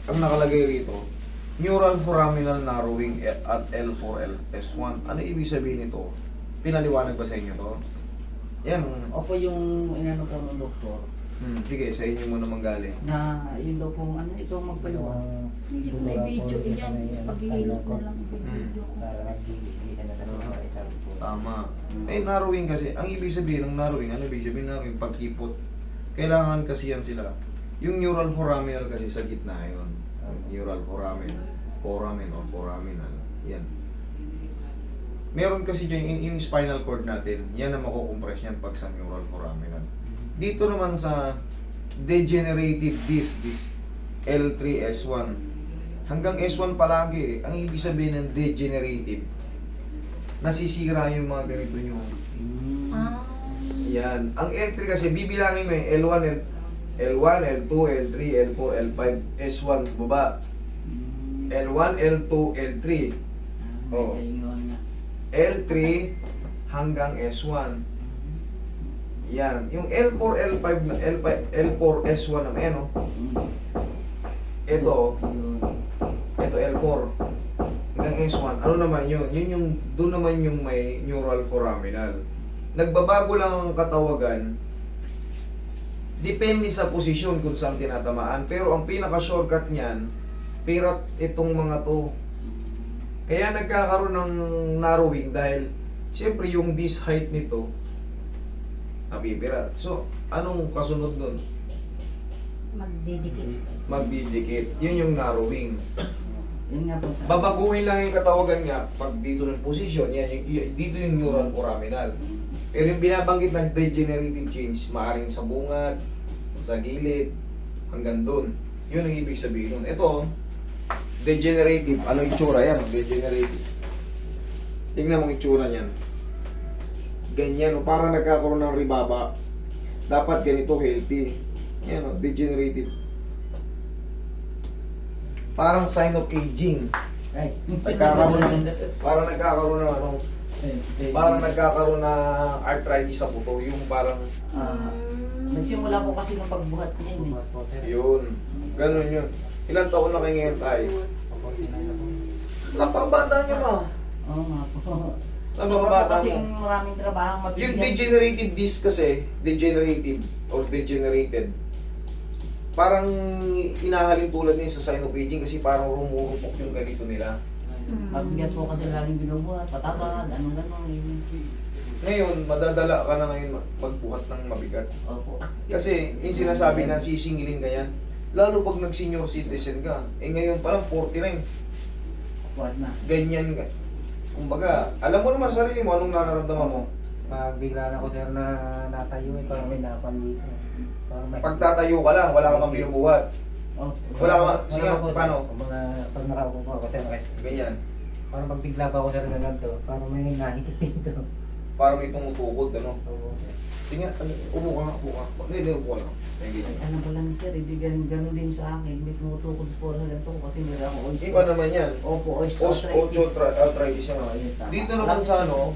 ang nakalagay rito, neural foraminal narrowing at L4-S1. Ano ibig sabihin nito? Pinaliwanag ba sa inyo to? Yan. Opo yung inano po ng doktor Sige, sa inyo mo naman galing. na yun daw po ano ito magpaliwanag. May video yan. Paghihilot ko lang video ko. Para nag-gigis-gisan na lang sa isang po. Tama. Eh, narrowing kasi, ang ibig sabihin ng narrowing, ano ibig sabihin ng narrowing? Pagkipot. Kailangan kasi yan sila. Yung neural foraminal kasi sa gitna yun. Neural foraminal. Yan. Meron kasi dyan, yung spinal cord natin, yan ang makukompress yan pag sa neural foraminal. Dito naman sa degenerative disc, L3-S1. Hanggang S1 palagi. Ang ibig sabihin ng degenerative, nasisira yung mga ganito nyo. Ah. Yan. Ang L3 kasi, bibilangin mo yung L1, L2, L3, L4, L5, S1, baba. L1, L2, L3. Oh. L3 hanggang S1. Yan. Yung L4, L5, L4, S1 naman, yan, oh. Ito L4 hanggang S1. Ano naman yun? Yun yung, doon naman yung may neural foraminal. Nagbabago lang ang katawagan. Depende sa posisyon kung saan tinatamaan. Pero ang pinaka-shortcut niyan, pirat itong mga to. Kaya nagkakaroon ng narrowing dahil siyempre yung this height nito napipirat. So, anong kasunod nun? Magdidikit. Magdidikit. Yun yung narrowing. Yun nga po. Babaguhin lang yung katawagan niya pag dito ng posisyon, yan, dito yung neural foraminal. Pero yung binabanggit ng degenerative change, maaaring sa bungad, sa gilid, hanggang doon. Yun ang ibig sabihin nun. Ito, degenerative. Ano yung itsura yan? Degenerative. Tingnan mo yung itsura niyan. Ganyan, parang nagkakaroon ng ribaba. Dapat ganito, healthy. Yan, degenerative. Parang sign of aging. Ay. Parang nagkakaroon ng ano, parang nagkakaroon ng arthritis sa puto. Yung parang, Nagsimula po kasi ng pagbuhat niya yun eh. yun. Ganun yun. Ilang taon na kayo ngayon tayo? Napakabata niyo mo. Oo nga po. Napakabata Kasi mo. maraming trabaho mabigyan. Yung degenerative disc kasi, degenerative or degenerated, parang inahalin tulad din sa sign of aging kasi parang rumurupok yung ganito nila. Mabigat po kasi laging binubuhat, patabad, anong gano'n. Ngayon, madadala ka na ngayon magbuhat ng mabigat. Opo. Kasi yung sinasabi na sisingilin ka yan, lalo pag nag-senior citizen ka, eh ngayon pa lang 49, Buhat na. ganyan ka. Kumbaga, alam mo naman sa sarili mo anong nararamdaman mo. Pag bigla na ko sir na natayo, parang may napan dito. Parang may... Pagtatayo ka lang, wala ka pang binubuhat. Oh. Wala ka, sige, Wala po, paano? sir. Pag nakaupo po ako sir, kasi Ganyan. parang pag bigla pa ako sir na ganito, parang may nahikit dito. Parang may tumutukod, ano. Oo sir. Sige, upo ka nga, upo ka. Hindi, upo ka lang. Ay, ganyan. Ano ba lang sir, hindi ganun din sa akin. May tumutukod po sa ganito ko kasi meron ako oyster. Iba naman yan. Opo, osteoarthritis. Osteoarthritis yan. Oh, yes, tama. Dito naman sa ano,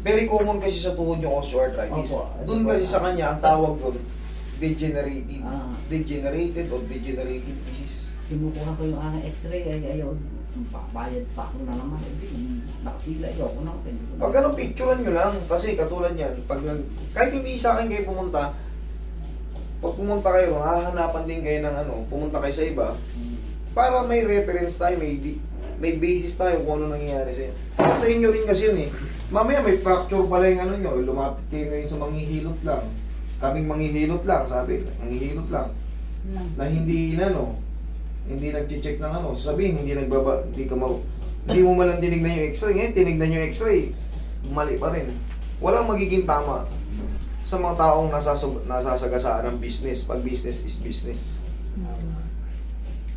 very common kasi sa tuhod yung osteoarthritis. Opo. Doon kasi sa kanya, ang tawag doon, degenerative. Ah. Degenerated or degenerative disease. Kinukuha ko yung aking x-ray, ay ayaw. Bayad pa ako na naman. Nakapila, ayaw ko na. Pag ano, picturean nyo lang. Kasi katulad yan, kahit hindi sa akin kayo pumunta, pag pumunta kayo, hahanapan din kayo ng ano, pumunta kayo sa iba, para may reference tayo, may basis tayo kung ano nangyayari sa inyo. Sa inyo rin kasi yun eh. Mamaya may fracture pala yung ano nyo, lumapit kayo ngayon sa manghihilot lang. Kaming manghihilot lang, sabi, manghihilot lang. Na hindi hindi nag-check ng ano, sabihin hindi hindi mo malang tinignan yung x-ray, ngayon tinignan yung x-ray, mali pa rin. Walang magiging tama sa mga taong nasasagasaan ng business, pag business is business.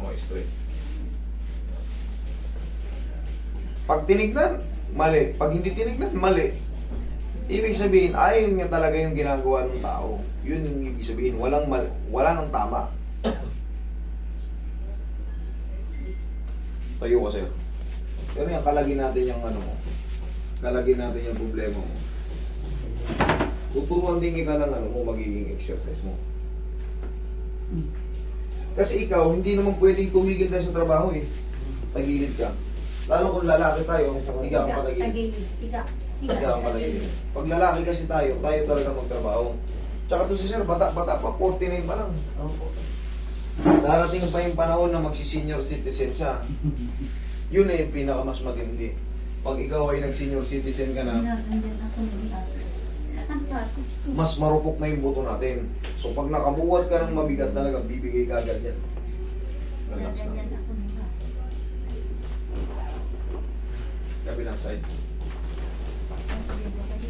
Okay, straight. Pag tinignan, mali. Pag hindi tinignan, mali. Ibig sabihin, ayaw niya talaga yung ginagawa ng tao. Yun yung ibig sabihin, wala nang tama. Tayo ka, sir. Pero yan, kalagin natin yung ano mo. Kalagin natin yung problema mo. Tuturuan din kita ng ano mo, magiging exercise mo. Kasi ikaw, hindi naman pwedeng tumigil tayo sa trabaho eh. Tagilid ka. Lalo kung lalaki tayo, higa ka patagilid. Tagilid. Higa. Higa ka patagilid. Pag lalaki kasi tayo talaga magtrabaho. Tsaka to si sir, bata pa, 49 pa lang. Opo. Darating pa yung panahon na magsi-senior citizen siya. Yun na yung pinakamas matindi. Pag ikaw ay nag-senior citizen ka na, Nandiyan ako nila. Ang tato. mas marupok na yung buto natin. So pag nakabuhat ka ng mabigat talaga, bibigay ka agad yan. Relax na. Nandiyan ako nila. Kabilang side.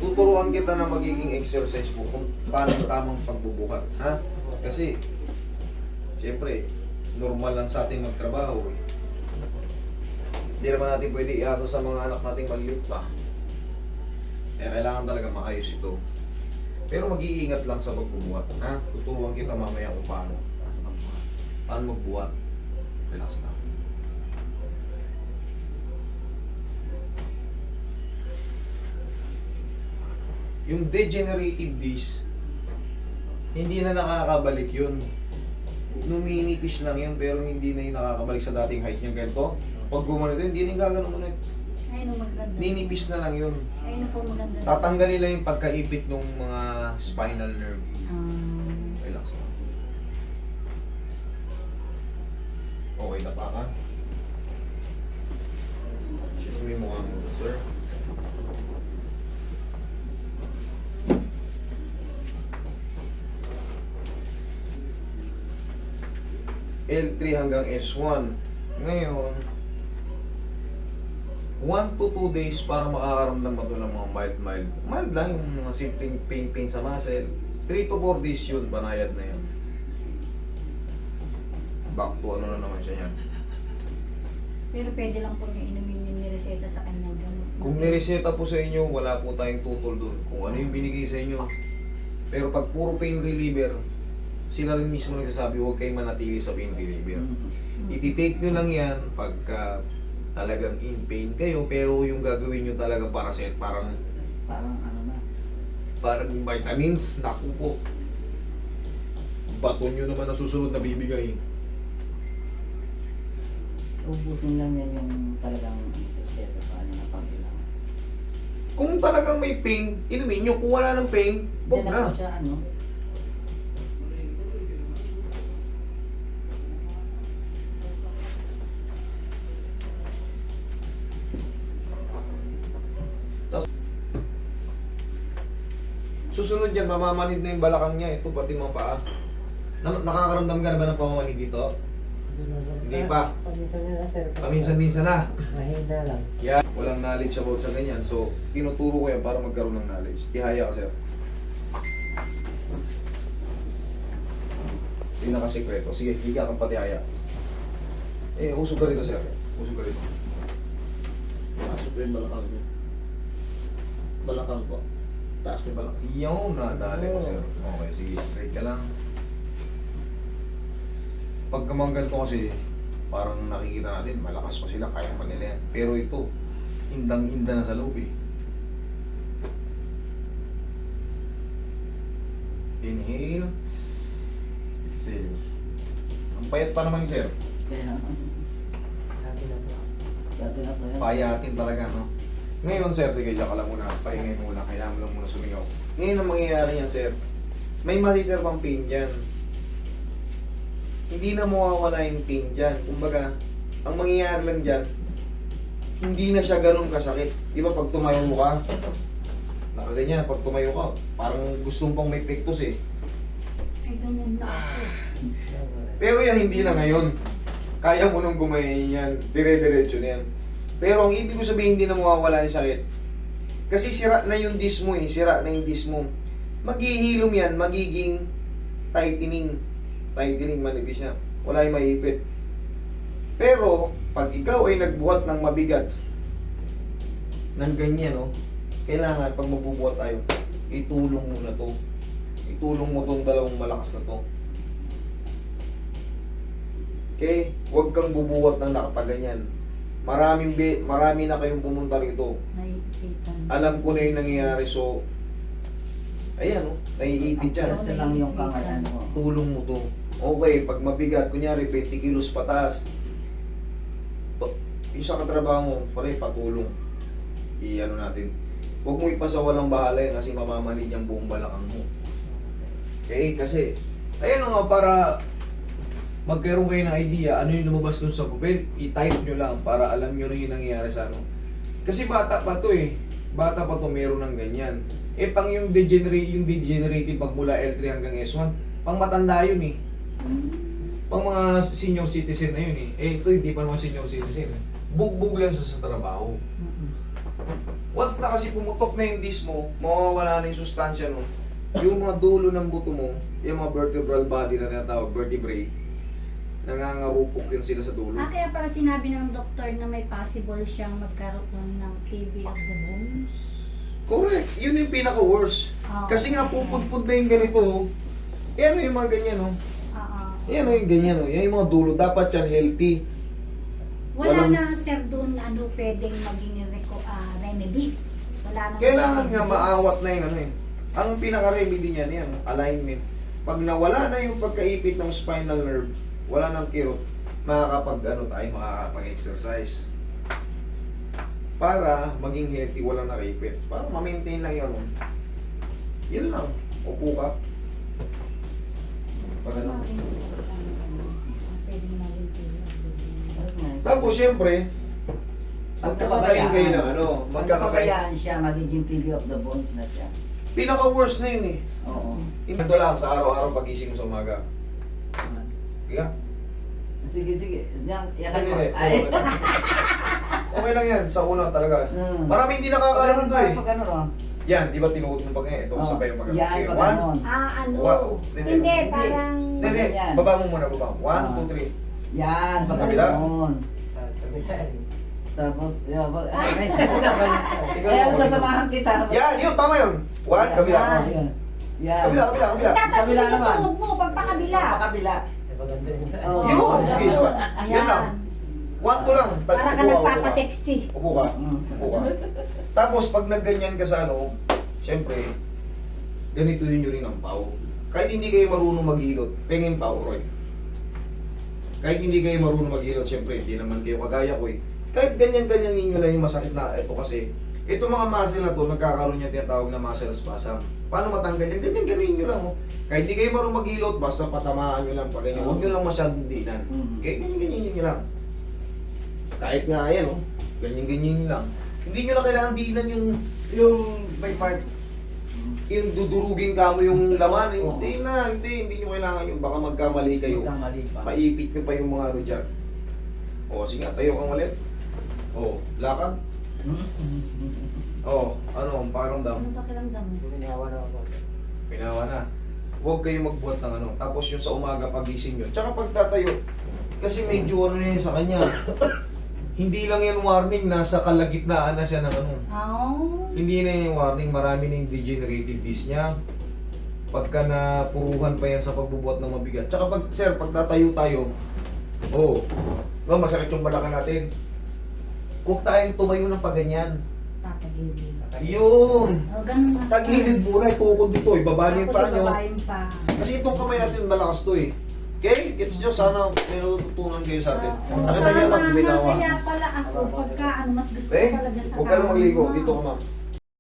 Tuturuan kita na magiging exercise mo kung paano yung tamang pagbubuhat. Ha? Kasi, siyempre, normal lang sa ating magtrabaho. Eh. Hindi naman natin pwede iasa sa mga anak nating maliit pa. Kaya kailangan talaga maayos ito. Pero mag-iingat lang sa pagbubuhat. Ha? Tuturuan kita mamaya kung paano. Paano magbuhat. Relax lang. Yung degenerative disc, hindi na nakakabalik yun. Numinipis lang yun, pero hindi na yung nakakabalik sa dating height niya. Ganito, pag gumanito, hindi na yung gaganon ulit. Ayun ang maganda. Ninipis na lang yun. Ayun ang maganda. Tatanggalin lang yung pagkaipit ng mga spinal nerve. Ah. Relax lang. Okay na pa ka? Check mo yung mukha mo, sir. L3 hanggang S1. Ngayon, 1 to 2 days para makakaramdam mo ng mga mild. Mild lang yung mga simpleng pain sa muscle. 3 to 4 days yun, banayad na yun. Back to ano na naman siya yan. Pero pwede lang po niya inumin yung nireseta sa kanyang gamot. Kung nireseta po sa inyo, wala po tayong tutol doon. Kung ano yung binigay sa inyo. Pero pag puro pain reliever, sila rin mismo nagsasabi, huwag kayong manatili sa pain reliever. Ititake nyo lang yan pagka talagang in pain kayo, pero yung gagawin nyo talaga para set, parang Parang vitamins, naku po. Baton nyo naman ang susunod na bibigay. ubusin lang yan yung talagang suseto sa kanya na pangkailangan. Kung talagang may pain, inumin nyo. Kung wala ng pain, huwag Diyan na. na po siya, ano, Susunod yan, mamamanid na yung balakang niya. Ito, pati mga paa. Nakakaramdam ka na ba ng pamamanid dito? Hindi pa. Paminsan-minsan sir. Paminsan-minsan na. Mahina lang. Yan, walang knowledge about sa ganyan. So, tinuturo ko yan para magkaroon ng knowledge. Tihaya ka, sir. Yun ang kasikreto. Sige, higa kang patihaya. Usog ka rito, sir. Usog ka rito. Pasok ko yung balakang niya. Balakang ko. Taas mo ba lang? Iyaw, nadali ko, sir. Okay, sige, straight ka lang. Pagka mga ganito kasi, parang nakikita natin, malakas pa sila, kaya pa nila yan. Pero ito, indang-inda na sa loob eh. Inhale. Exhale. Ang payat pa naman, sir. kaya Sabi na po. dati na po yan. Payatin talaga, no? Ngayon, sir, sige, diyan ka lang muna. Pahingay muna. Kailangan mo lang muna sumingaw. Ngayon ang mangyayari yan, sir. May matitir pang pain dyan. Hindi na mawawala yung pain dyan. Kumbaga, ang mangyayari lang dyan, hindi na siya ganun kasakit. Di ba pag tumayo mo ka, nakaganyan, pag tumayo ka, parang gustong pang may pektos eh. Ay, ganyan na ako. Pero yan, hindi na ngayon. Kaya mo nung gumayin yan. Dire-diretso na yan. Pero ang ibig ko sabihin, hindi na mawawala yung sakit. Kasi sira na yung disc mo eh. Sira na yung disc mo. Maghihilom yan, magiging tightening. Tightening, manipis na. Wala yung maipit. Pero, pag ikaw ay nagbuhat ng mabigat, ng ganyan, no? Kailangan, pag magbubuhat tayo, itulong mo na to. Itulong mo tong dalawang malakas na to. Okay? Huwag kang bubuhat ng nakapaganyan. Marami na kayong pumunta rito. Nakikita na. Alam ko na yung nangyayari, so ayan, oh, naiipit yan. Basta lang yung kangalan mo. Tulong mo to. Okay, pag mabigat, kunyari 20 kilos pataas, yung sa katrabaho mo, pare, patulong. I-ano natin. Huwag mo ipasawalang bahala yan kasi mamamanid yung buong balakang mo. Okay, kasi, ayun nga, para magkaroon kayo ng idea, ano yung lumabas dun sa papel, i-type nyo lang para alam nyo rin yung nangyayari sa ano. Kasi bata pa to eh. Bata pa to, meron ng ganyan. Eh, pang yung degenerative pagmula L3 hanggang S1, pang matanda yun eh. Pang mga senior citizen na yun eh. Eh, ito hindi pa naman senior citizen eh. Bugbog lang siya sa trabaho. Once na kasi pumutok na yung disc mo, mawawala na yung sustansya no. Yung mga dulo ng buto mo, yung mga vertebral body na tinatawag, vertebrae, nangangarupok yun sila sa dulo. Kaya pala sinabi ng doktor na may possible siyang magkaroon ng TB of the bones. Correct. Yun yung pinaka-worst. Oo. Kasi nga pupudpud na yung ganito. Eh ano yung mga ganyan no? Oo. Yan yung ganyan no. Yan yung mga dulo. Dapat yan healthy. Wala Walang- na sir doon ano pwedeng maging remedy. Wala na. Kailangan nga maawat na yung ano eh. Ang pinaka-remedy niyan yan, alignment. Pag nawala na yung pagkaipit ng spinal nerve, wala nang kirot, makakapag-exercise. Para maging healthy, walang nakaipit. Para ma-maintain lang yun. Yun lang. Upo ka. Pag ano. Pwedeng maging TB. Tapos syempre, magkakakain kayo ng ano, magkakakain. Magkakabayaan siya, magiging TV of the bones na siya. Pinaka-worst na yun eh. Oo. Ito lang sa araw-araw pagising mo sa umaga. Kaya, Sige, sige. Diyan, yan Hindi, ako. hindi. Ay. okay lang yan, sa una talaga. Marami hindi Pag nakakaalam ito eh. Pag ano, no? Yan, di ba tinuod mo pag ito, Oo. sabay yung pag Yan, Sige, pag one. ganon. Ano? Wow. Hindi, parang... Hindi, Yan. baba mo muna, baba. 1, Ah. 2, 3. Yan, pag Kabila. ganon. Tapos kabila. Tapos, yan, pag... Tingnan Kaya mo, sasamahan kita. Yan, yun, tama yun. 1, kabila. Yan. Yan. Kabila, kabila, kabila. Tatas mo Kabila yung naman. tuhod mo, pagpakabila. Pagpakabila. Eh, maganda yun. Oo. Yun, sige, sige. Yan lang. 1 to lang. Para ka Upo upo nagpapasexy. Upo ka. Upo ka. Tapos pag nagganyan ka sa ano, syempre, ganito yun yung rin ang pau. Kahit hindi kayo marunong maghilot, pengin pau, Roy. Kahit hindi kayo marunong maghilot, syempre, hindi naman kayo kagaya ko eh. Kahit ganyan-ganyan ninyo lang yung masakit na ito kasi, ito mga muscle na to, nagkakaroon niya tinatawag na muscle spasm. Paano matanggal yan? Ganyan-ganyan nyo lang. Oh. Kahit hindi kayo marunong maghilot, basta patamaan nyo lang pag ganyan. Huwag nyo lang masyadong dinan. Kahit ganyan-ganyan nyo lang. Kahit nga yan, oh. Ganyan-ganyan nyo lang. Hindi nyo na kailangan dinan Yung by part. yung dudurugin ka mo yung laman. Oo. Hindi nyo kailangan yun. Baka magkamali kayo. Mali pa. Maipit nyo pa yung mga ano dyan. O, sige nga, tayo kang ulit. O, lakad. O, ano, ang pakiramdam. Ano pakiramdam mo? Ginawa na ako. Pinawa na. Huwag kayo magbuhat ng ano. Tapos yung sa umaga pagising nyo. Tsaka pagtatayo. Kasi medyo ano na yun sa kanya. Hindi lang yan warning, nasa kalagitnaan na siya ng ano. Oh. Hindi na yung warning, marami na yung degenerative disc niya. Pagka napuruhan pa yan sa pagbubuhat ng mabigat. Tsaka pag, sir, pag tatayo tayo, no, masakit yung balakang natin. Huwag tayong tumayo ng paganyan. Tatagilid. Yun! O, ganun na. Tagilid muna, itukod dito, ibaba niyo yung Tapos paa nyo. ibabayin pa. Kasi itong kamay natin malakas to eh. Okay? Gets nyo? Sana may natututunan kayo sa atin. Nakita niyo Tama, pag binawa. Kaya pala ako, pagka ano, mas gusto ko Eh, talaga sa huwag ka na magligo. kama. Dito ka ma'am.